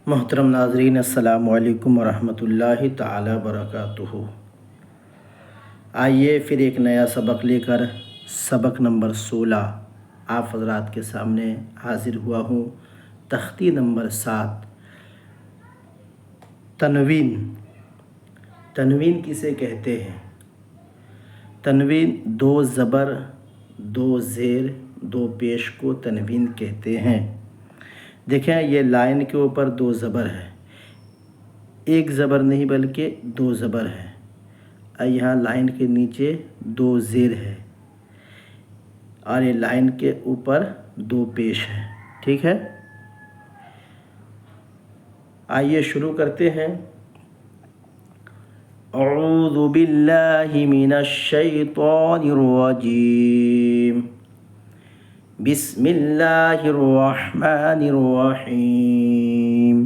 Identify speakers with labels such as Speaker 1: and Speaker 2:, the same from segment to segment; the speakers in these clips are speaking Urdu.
Speaker 1: محترم ناظرین، السلام علیکم ورحمۃ اللہ تعالی وبرکاتہ۔ آئیے پھر ایک نیا سبق لے کر سبق نمبر 16 آپ حضرات کے سامنے حاضر ہوا ہوں۔ تختی نمبر 7، تنوین۔ تنوین کسے کہتے ہیں؟ تنوین 2 زبر 2 زیر 2 پیش کو تنوین کہتے ہیں۔ دیکھیں، یہ لائن کے اوپر 2 زبر ہے، ایک زبر نہیں بلکہ 2 زبر ہے، اور یہاں لائن کے نیچے 2 زیر ہے، اور یہ لائن کے اوپر 2 پیش ہے۔ ٹھیک ہے، آئیے شروع کرتے ہیں۔ اعوذ باللہ من الشیطان الرجیم، بسم اللہ الرحمن الرحیم۔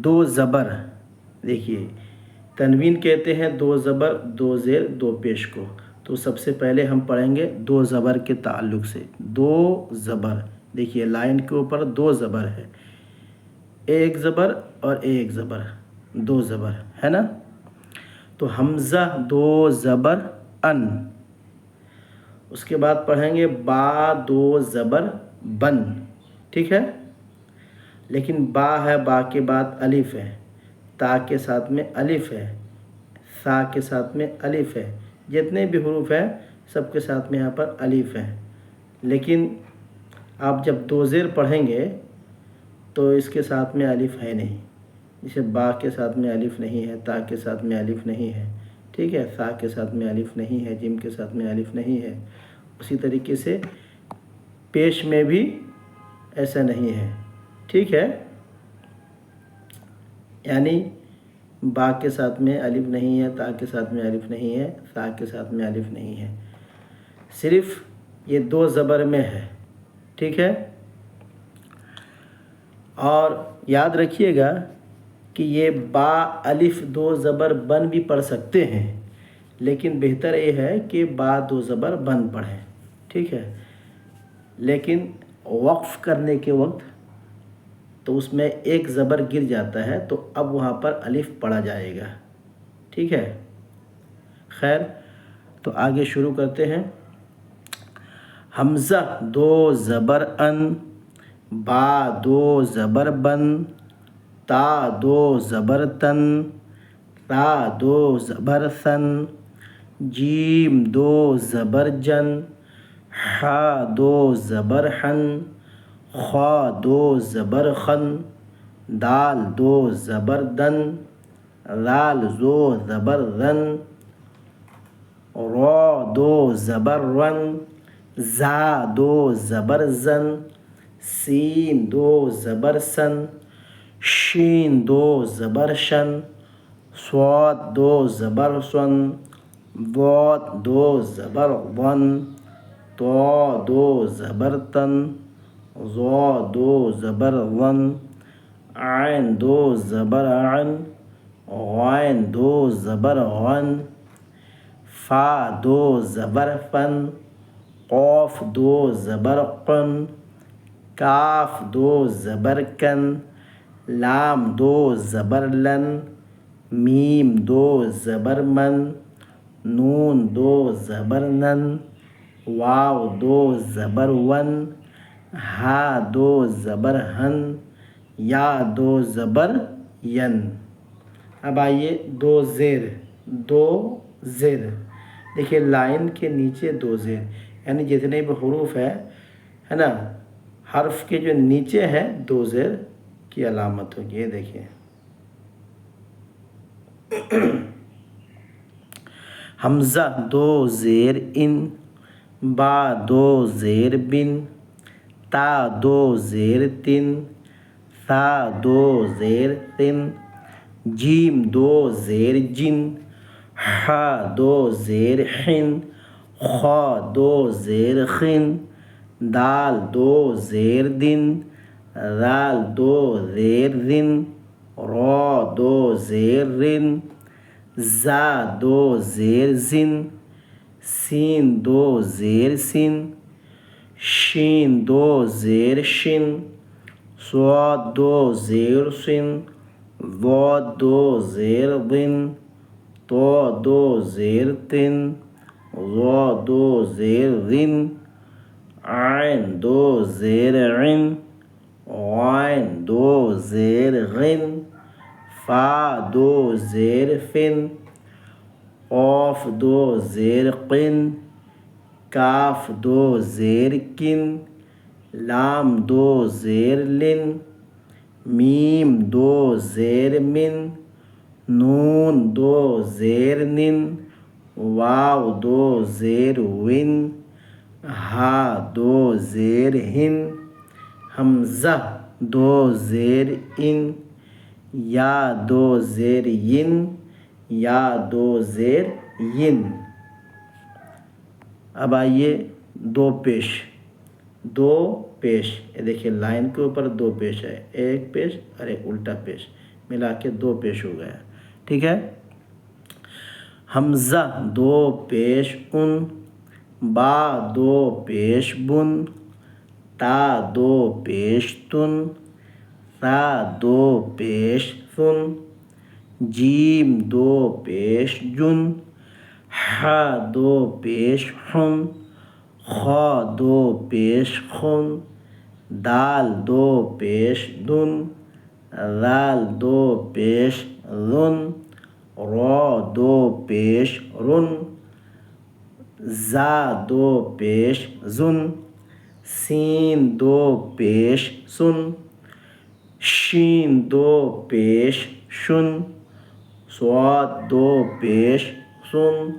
Speaker 1: 2 زبر، دیکھیے تنوین کہتے ہیں 2 زبر 2 زیر 2 پیش کو، تو سب سے پہلے ہم پڑھیں گے 2 زبر کے تعلق سے۔ 2 زبر، دیکھیے لائن کے اوپر 2 زبر ہے، ایک زبر اور ایک زبر، 2 زبر ہے نا۔ تو حمزہ 2 زبر ان، اس کے بعد پڑھیں گے با 2 زبر بن۔ ٹھیک ہے، لیکن با ہے، با کے بعد الف ہے، تا کے ساتھ میں الف ہے، سا کے ساتھ میں الف ہے، جتنے بھی حروف ہیں سب کے ساتھ میں یہاں پر الف ہے۔ لیکن آپ جب 2 زیر پڑھیں گے تو اس کے ساتھ میں الف ہے نہیں، جیسے با کے ساتھ میں الف نہیں ہے، تا کے ساتھ میں الف نہیں ہے، ٹھیک ہے، سا کے ساتھ میں الف نہیں ہے، جیم کے ساتھ میں الف نہیں ہے۔ اسی طریقے سے پیش میں بھی ایسا نہیں ہے۔ ٹھیک ہے، یعنی با کے ساتھ میں الف نہیں ہے، تا کے ساتھ میں الف نہیں ہے، سا کے ساتھ میں الف نہیں ہے، صرف یہ 2 زبر میں ہے۔ ٹھیک ہے، اور یاد رکھیے گا کہ یہ با الف 2 زبر بن بھی پڑھ سکتے ہیں، لیکن بہتر یہ ہے کہ با 2 زبر بن پڑھیں۔ ٹھیک ہے، لیکن وقف کرنے کے وقت تو اس میں ایک زبر گر جاتا ہے، تو اب وہاں پر الف پڑھا جائے گا۔ ٹھیک ہے، خیر تو آگے شروع کرتے ہیں۔ حمزہ 2 زبر ان، با 2 زبر بن، تا 2 زبر تن، را 2 زبر ثن، جیم 2 زبر جن، حا 2 زبر حن، خا 2 زبر خن، دال 2 زبر دن، رال 2 زبر رن، را 2 زبر رن، زا 2 زبر زن، سین 2 زبر سن، شین 2 زبر شن، صاد 2 زبر سن، ضاد 2 زبر ون، طا 2 زبر تن، ظا 2 زبر ون، عین 2 زبر عن، غین 2 زبر غن، فا 2 زبر فن، قاف 2 زبر قن، کاف 2 زبر کن، لام 2 زبر لن، میم 2 زبر من، نون 2 زبر نن، واو 2 زبر ون، ہا 2 زبر ہن، یا 2 زبر ین۔ اب آئیے 2 زیر 2 زیر، دیکھیے لائن کے نیچے 2 زیر، یعنی جتنے بھی حروف ہے نا، حرف کے جو نیچے ہے 2 زیر کی علامت ہوگی۔ یہ دیکھیے حمزہ 2 زیر ان، با 2 زیر بن، تا 2 زیر تن، ثا 2 زیر تن، جیم 2 زیر جن، حا 2 زیر حن، خا 2 زیر خن، دال 2 زیر دن، رال 2 زیر رن، را 2 زیر رن، زا 2 زیر زن، سین 2 زیر سن، شین 2 زیر شن، صاد دو زیر سن، ضاد دو زیر ضن، تو دو زیر تن، ظا دو زیر ذن، عین دو زیر عن، غین دو زیر غن، فا دو زیر فن، قاف دو زیر قن، کاف دو زیر کن، لام دو زیر لن، میم دو زیر من، نون دو زیر نن، واو دو زیر ون، ہا دو زیر ہن، حمزہ دو زیر ان، یا دو زیر ین، یا دو زیر ین۔ اب آئیے دو پیش، دو پیش، یہ دیکھیے لائن کے اوپر دو پیش ہے، ایک پیش اور ایک الٹا پیش، ملا کے دو پیش ہو گیا، ٹھیک ہے۔ حمزہ دو پیش ان، با دو پیش بن، تا دو پیش تن، ثا دو پیش ثن، جیم دو پیش جن، ح دو پیش حن، خا دو پیش خن، دال دو پیش دن، ذال دو پیش ذن، را دو پیش رن، زا دو پیش زن، سین دو پیش سن، شین دو پیش شن، صاد دو پیش سن،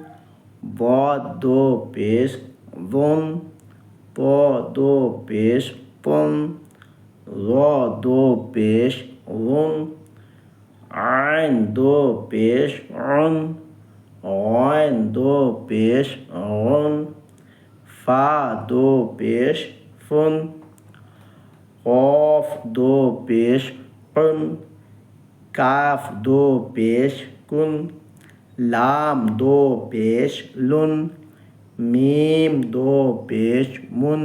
Speaker 1: ضاد دو پیش ضن، طا دو پیش پن، ظا دو پیش ظن، عین دو پیش عن، غین دو پیش غن، فا دو پیش فن، قاف دو پیش قن، کاف دو پیش کن، لام دو پیش لن، میم دو پیش من،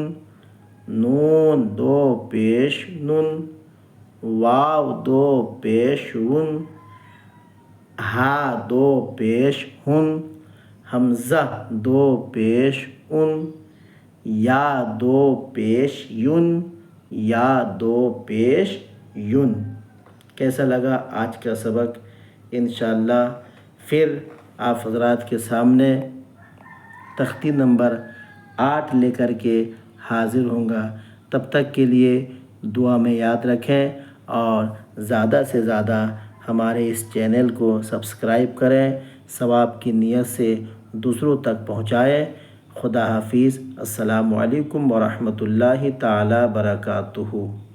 Speaker 1: نون دو پیش نن، واو دو پیش ون، ہا دو پیش ہن، حمزہ دو پیش ان، یا دو پیش یون، یا دو پیش یون۔ کیسا لگا آج کا سبق؟ انشاءاللہ پھر آپ حضرات کے سامنے تختی نمبر 8 لے کر کے حاضر ہوں گا۔ تب تک کے لیے دعا میں یاد رکھیں اور زیادہ سے زیادہ ہمارے اس چینل کو سبسکرائب کریں، ثواب کی نیت سے دوسروں تک پہنچائیں۔ خدا حافظ۔ السلام علیکم ورحمۃ اللہ تعالی وبرکاتہ۔